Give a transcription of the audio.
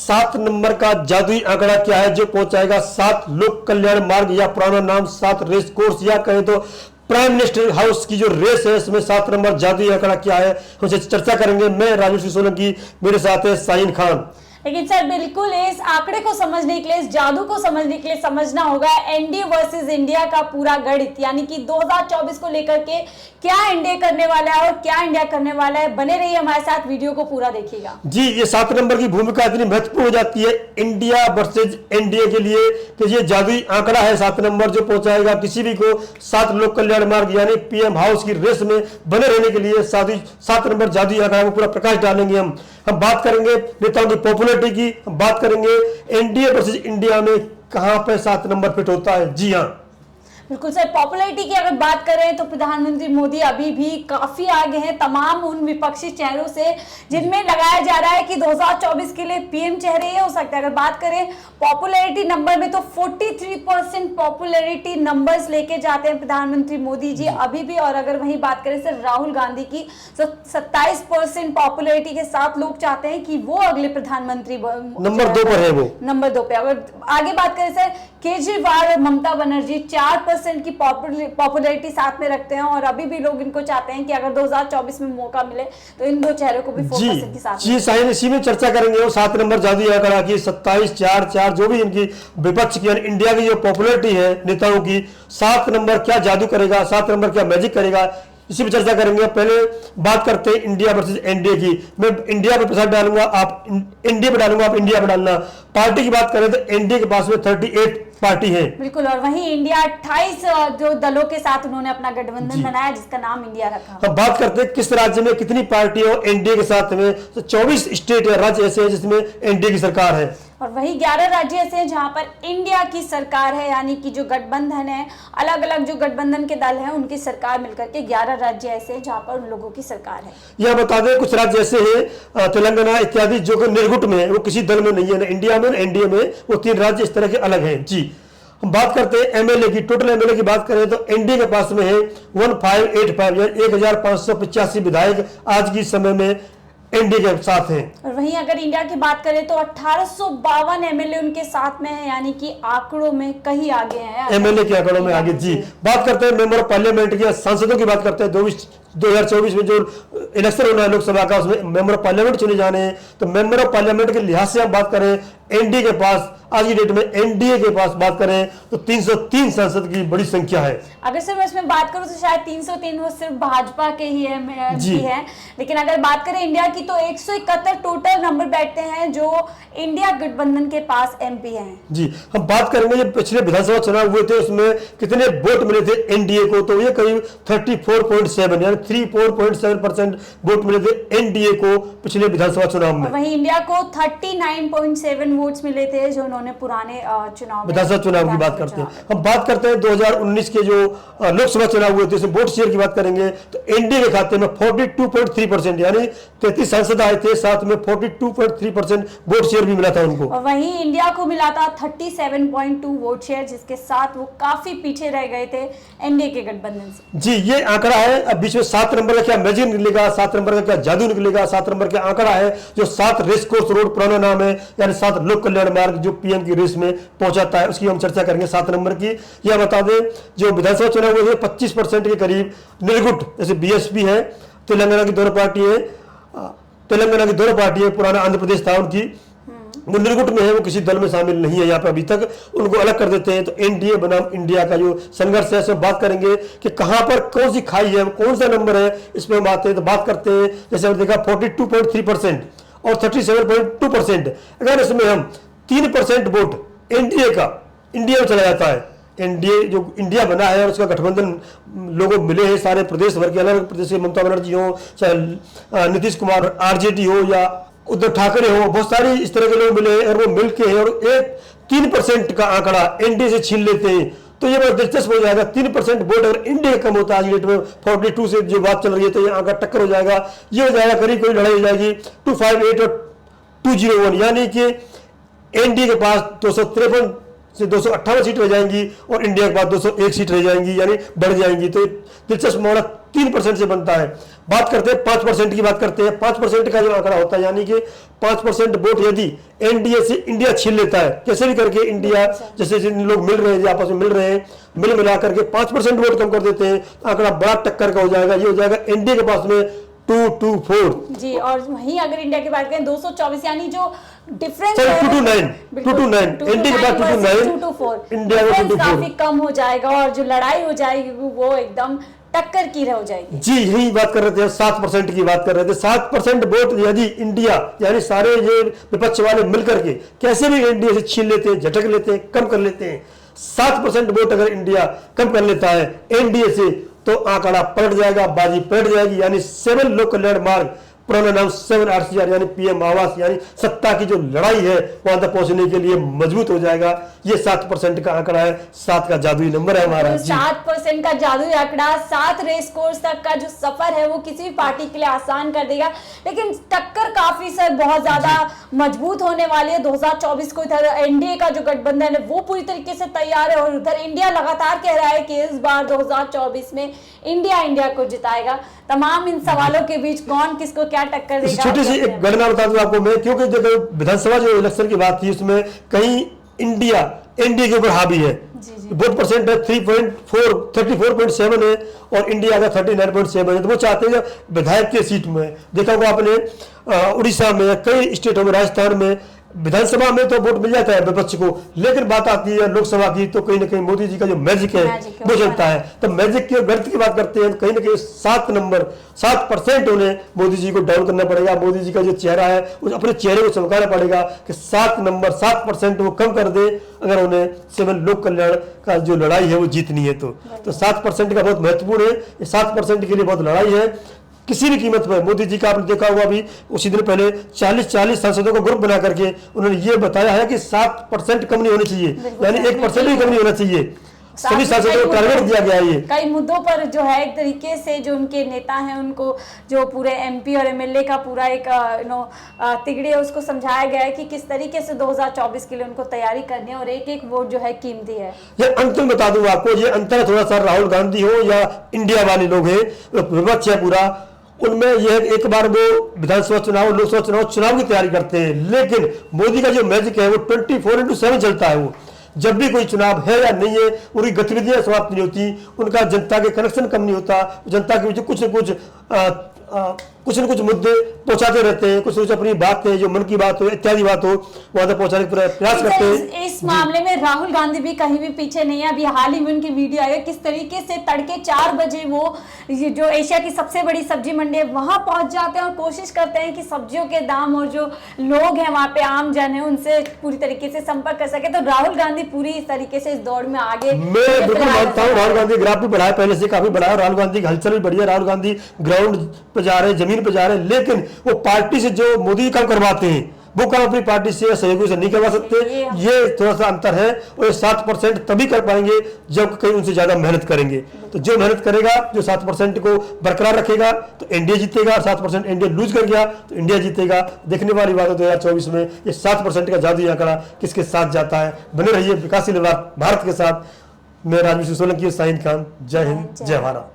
7 number का जादुई आंकड़ा क्या है जो पहुंचाएगा 7 लोक कल्याण मार्ग, या पुराना नाम 7 रेस कोर्स, या कहें तो प्राइम मिनिस्टर हाउस की जो रेस है इसमें 7 नंबर जादुई आंकड़ा क्या है, हमसे चर्चा करेंगे। मैं राजेश सोलंकी, मेरे साथ है शाहीन खान। लेकिन सर बिल्कुल इस आंकड़े को समझने के लिए, इस जादू को समझने के लिए समझना होगा एनडीए वर्सेस इंडिया का पूरा गणित, यानी कि 2024 को लेकर के क्या एनडीए करने वाला है और क्या इंडिया करने वाला है। बने रहिए हमारे साथ, वीडियो को पूरा देखिएगा। जी, ये 7 नंबर की भूमिका इतनी महत्वपूर्ण हो जाती है इंडिया वर्सेज एनडीए के लिए कि ये जादुई आंकड़ा है 7 नंबर जो पहुंचाएगा किसी भी को 7 लोक कल्याण मार्ग यानी पीएम हाउस की रेस में बने रहने के लिए 7 नंबर जादुई आंकड़ा को पूरा प्रकाश डालेंगे। हम बात करेंगे नेताओं की पॉपुलैरिटी की, हम बात करेंगे एनडीए वर्सेज इंडिया में कहां पे 7 नंबर फिट होता है। जी हाँ, बिल्कुल सर, पॉपुलैरिटी की अगर बात करें तो प्रधानमंत्री मोदी अभी भी काफी आगे हैं तमाम उन विपक्षी चेहरों से जिनमें लगाया जा रहा है कि 2024 के लिए पीएम चेहरे ये हो सकते हैं। अगर बात करें पॉपुलैरिटी नंबर में तो 43% पॉपुलैरिटी नंबर्स लेके जाते हैं प्रधानमंत्री मोदी जी अभी भी। और अगर वही बात करें सर राहुल गांधी की तो 27% पॉपुलैरिटी के साथ लोग चाहते हैं कि वो अगले प्रधानमंत्री नंबर 2 पर है, वो नंबर 2 पे। अगर आगे बात करें सर केजरीवाल और ममता बनर्जी 4% की पॉपुलैरिटी साथ में रखते हैं और अभी भी लोग इनको चाहते हैं कि अगर 2024 में मौका मिले तो इन दो चेहरों को भी फोकस के साथ। जी शाहीन, इसी में चर्चा करेंगे वो 7 नंबर जादुई आंकड़ा की 27-4-4 जो भी इनकी विपक्ष की इंडिया की जो पॉपुलैरिटी है नेताओं की, 7 नंबर क्या जादू करेगा, 7 नंबर क्या मैजिक करेगा, इसी पर चर्चा करेंगे। पहले बात करते हैं इंडिया वर्सेस एनडीए की। मैं इंडिया पर प्रसाद डालूंगा, आप एनडीए पर डालूंगा, आप इंडिया पर डालना। पार्टी की बात करें तो एनडीए के पास में 38 पार्टी है। बिल्कुल, और वहीं इंडिया 28 जो दलों के साथ उन्होंने अपना गठबंधन बनाया जिसका नाम इंडिया रखा। अब बात करते हैं किस राज्य में कितनी पार्टी हो एनडीए के साथ में, तो 24 स्टेट या राज्य ऐसे हैं जिसमें एनडीए की सरकार है और वही 11 राज्य ऐसे हैं जहां पर इंडिया की सरकार है, यानी कि जो गठबंधन है, अलग अलग जो गठबंधन के दल हैं उनकी सरकार मिलकर के 11 राज्य ऐसे हैं जहां पर उन लोगों की सरकार है। यह बता दें कुछ राज्य ऐसे हैं तेलंगाना इत्यादि जो कि निर्गुट में है, वो किसी दल में नहीं है, ना इंडिया में ना एनडीए में, वो 3 राज्य इस तरह के अलग हैं। जी, हम बात करते हैं एमएलए की। टोटल एमएलए की बात करें तो एनडीए के पास में है 1585 यानी 1585 विधायक आज की समय में एनडीए के साथ हैं। और वहीं अगर इंडिया की बात करें तो 1852 एमएलए उनके साथ में है, यानी कि आंकड़ों में कहीं आगे हैं, एमएलए के आंकड़ों में आगे। जी, बात करते हैं मेंबर ऑफ पार्लियामेंट की, सांसदों की बात करते हैं। 2024 में जो इलेक्शन होना है लोकसभा का, उसमें मेंबर ऑफ पार्लियामेंट चुने जाने हैं। तो मेंबर ऑफ पार्लियामेंट के लिहाज से हम बात करें एनडीए के पास आज की डेट में, एनडीए के पास बात करें तो 303 सांसद की बड़ी संख्या है। अगर सिर्फ इसमें बात करूं तो शायद 303 वो सिर्फ भाजपा के ही है, लेकिन अगर बात करें इंडिया की तो 171 टोटल नंबर बैठते हैं जो इंडिया गठबंधन के पास एमपी हैं। जी, हम बात करेंगे जो पिछले विधानसभा चुनाव हुए थे उसमें कितने वोट मिले थे एनडीए को, तो ये करीब 34.7 यानी 34.7% वोट मिले थे एनडीए को पिछले विधानसभा चुनाव में। वहीं इंडिया को 39.7 वोट्स मिले थे जो उन्होंने पुराने चुनाव विधानसभा चुनाव की बात करते हैं। हम बात करते हैं 2019 के जो लोकसभा चुनाव हुए थे उसमें वोट शेयर की बात करेंगे तो एनडीए के खाते में 42.3% यानी 33 सांसद आए थे, साथ में 42.3% वोट शेयर भी मिला था उनको। और वहीं इंडिया को मिला था 37.2 वोट शेयर, जिसके साथ वो काफी पीछे रह गए थे एनडीए के गठबंधन से। जी, ये आंकड़ा है। अब बीच में 7 नंबर का क्या मैजिक निकलेगा, 7 नंबर का क्या जादू निकलेगा, 7 नंबर का आंकड़ा है जो 7 रेस कोर्स रोड पुराना नाम है, यानी 7 लोक कल्याण मार्ग जो पीएम की रेस में पहुंचाता है, उसकी हम चर्चा करेंगे 7 नंबर की। यह बता दें जो विधानसभा चुनाव हुए थे 25% के करीब निर्गुट, जैसे बीएसपी है, तेलंगाना की दोनों पार्टी है, पुराना आंध्र प्रदेश था उनकी, वो निर्गुट में है, वो किसी दल में शामिल नहीं है यहाँ पे अभी तक, उनको अलग कर देते हैं। तो एनडीए बनाम इंडिया का जो संघर्ष है इसमें बात करेंगे कि कहां पर कौन सी खाई है, कौन सा नंबर है, इस पर हम आते हैं। तो बात करते हैं जैसे हमने देखा 42.3% और 37.2%, अगर इसमें हम 3% वोट एनडीए का इंडिया में चला जाता है, एनडीए जो इंडिया बना है और उसका गठबंधन लोगों मिले हैं सारे प्रदेश भर के, अलग प्रदेश के, ममता बनर्जी हो, चाहे नीतीश कुमार आरजेडी हो या उद्धव ठाकरे हो, बहुत सारी इस तरह के लोग मिले हैं और वो मिलके और एक 3% का आंकड़ा एनडीए से छीन लेते हैं। तो ये बहुत दिलचस्प हो जाएगा। 3% वोट अगर इंडिया कम होता है आज डेट में 42 से जो बात चल रही है, तो ये आंकड़ा टक्कर हो जाएगा। ये हो जाएगा करीब कोई लड़ाई हो जाएगी 258 और 201, यानी कि एनडीए के पास 253 से 258 सीट रह जाएंगी और इंडिया के पास 201 सीट रह जाएंगी, यानी बढ़ जाएंगी। तो दिलचस्प मामला 3% से बनता है। बात करते हैं 5% की, बात करते हैं 5% का जो आंकड़ा होता है, यानी कि 5% वोट यदि एनडीए से इंडिया छीन लेता है, कैसे भी करके इंडिया, जैसे जिन लोग मिल रहे हैं, आपस में मिल रहे हैं, मिल मिला करके 5% वोट कम कर देते हैं, तो आंकड़ा बड़ा टक्कर का हो जाएगा। ये हो जाएगा एनडीए के पास में 224 जी। और वहीं अगर इंडिया की बात करें 224, यानी जो डिफरेंस 229 इंडिया के पास 229, इंडिया में 224, काफी कम हो जाएगा और जो लड़ाई हो जाएगी वो एकदम टक्कर की हो जाएगी। जी, यही बात कर रहे थे, 7% की बात कर रहे थे। 7% वोट यदि इंडिया, यानी सारे ये विपक्ष वाले मिलकर के कैसे भी इंडिया से छीन लेते हैं, झटक लेते हैं, कम कर लेते हैं, 7% वोट अगर इंडिया कम कर लेता है एनडीए से, तो आंकड़ा पलट जाएगा, बाजी पलट जाएगी। यानी 7 लोक कल्याण मार्ग, पुराना नाम 7 RCR यानी पीएम आवास, यानी सत्ता की जो लड़ाई है वहां तक पहुंचने के लिए मजबूत हो जाएगा। ये 7% का आंकड़ा है, 7 का जादुई नंबर है हमारा। तो 7% का जादुई आंकड़ा, 7 रेस कोर्स तक का जो सफर है वो किसी भी पार्टी के लिए आसान कर देगा। लेकिन टक्कर काफी सर बहुत ज्यादा मजबूत होने वाली है 2024 को। इधर एनडीए का जो गठबंधन है वो पूरी तरीके से तैयार है और उधर इंडिया लगातार कह रहा है कि इस बार 2024 में इंडिया को जिताएगा। तमाम इन सवालों के बीच कौन किसको क्या टक्कर देगा? छोटी सी एक गणना बता दूं आपको मैं, क्योंकि जब विधानसभा जो इलेक्शन की बात थी उसमें कहीं इंडिया एनडीए के ऊपर हावी है। वोट परसेंट है 34.7 है और इंडिया का 39.7 है। तो वो चाहते हैं विधायक की सीट में, देखा होगा आपने उड़ीसा में, कई स्टेटों में, राजस्थान में विधानसभा में तो वोट मिल जाता है विपक्ष को, लेकिन बात आती है लोकसभा की तो कहीं ना कहीं मोदी जी का जो मैजिक है वो चलता है। तो मैजिक की गलत की बात करते हैं, कहीं ना कहीं 7% उन्हें मोदी जी को डाउन करना पड़ेगा। मोदी जी का जो चेहरा है उस अपने चेहरे को चमकाना पड़ेगा कि 7% वो कम कर दे अगर उन्हें 7 लोक कल्याण का जो लड़ाई है वो जीतनी है। तो 7% का बहुत महत्वपूर्ण है, ये 7% के लिए बहुत लड़ाई है किसी भी कीमत पर। मोदी जी का आपने देखा होगा, अभी उसी दिन पहले 40 सांसदों का ग्रुप बना करके उन्होंने ये बताया है कि 7% कम नहीं होनी चाहिए, यानी 1% भी कम नहीं होना चाहिए। सभी सांसदों को टारगेट दिया गया है। ये कई मुद्दों पर जो है एक तरीके से जो उनके नेता हैं उनको जो पूरे एमपी और एमएलए का पूरा एक तिगड़ी है उसको समझाया गया है कि किस तरीके से 2024 के लिए उनको तैयारी करनी है और एक एक वोट जो है कीमती है। ये अंतर बता दूं आपको, ये अंतर थोड़ा सा राहुल गांधी हो या इंडिया वाले लोग हैं, विपक्ष है पूरा, उनमें यह एक बार वो विधानसभा चुनाव, लोकसभा चुनाव की तैयारी करते हैं, लेकिन मोदी का जो मैजिक है वो 24/7 चलता है। वो जब भी कोई चुनाव है या नहीं है उनकी गतिविधियां समाप्त नहीं होती, उनका जनता के कनेक्शन कम नहीं होता, जनता के बीच कुछ न कुछ मुद्दे पहुंचाते रहते हैं, कुछ अपनी बात है जो मन की बात हो इत्यादि बात हो वहां तक पहुंचाने का प्रयास करते हैं। इस मामले में राहुल गांधी भी कहीं भी पीछे नहीं है। अभी हाल ही में उनकी वीडियो आई है किस तरीके से तड़के 4 बजे वो जो एशिया की सबसे बड़ी सब्जी मंडी है वहां पहुंच जाते हैं और कोशिश करते हैं कि सब्जियों के दाम और जो लोग हैं वहां पे आम जन है उनसे पूरी तरीके से संपर्क कर सके। तो राहुल गांधी पूरी इस तरीके से इस दौड़ में आगे। मैं बिल्कुल मानता हूँ राहुल गांधी ग्राफ भी बढ़ाया, पहले से काफी बढ़ाया, राहुल गांधी की हलचल भी बढ़ी है, राहुल गांधी ग्राउंड पे जा रहे हैं, जमीन पे जा रहे हैं, लेकिन वो पार्टी से जो मोदी काम करवाते हैं वो काम अपनी पार्टी से या सहयोगी से नहीं करवा सकते। ये थोड़ा सा अंतर है और 7% तभी कर पाएंगे जब कहीं उनसे ज्यादा मेहनत करेंगे। तो जो मेहनत करेगा, जो 7% को बरकरार रखेगा तो इंडिया जीतेगा, और 7% इंडिया लूज कर गया तो इंडिया जीतेगा। देखने वाली बात है 2024 में ये 7% का जादुई आंकड़ा किसके साथ जाता है। बने रहिए विकासशील भारत के साथ। मैं राजवीर सोलंकी, साहिद खान, जय हिंद, जय भारत।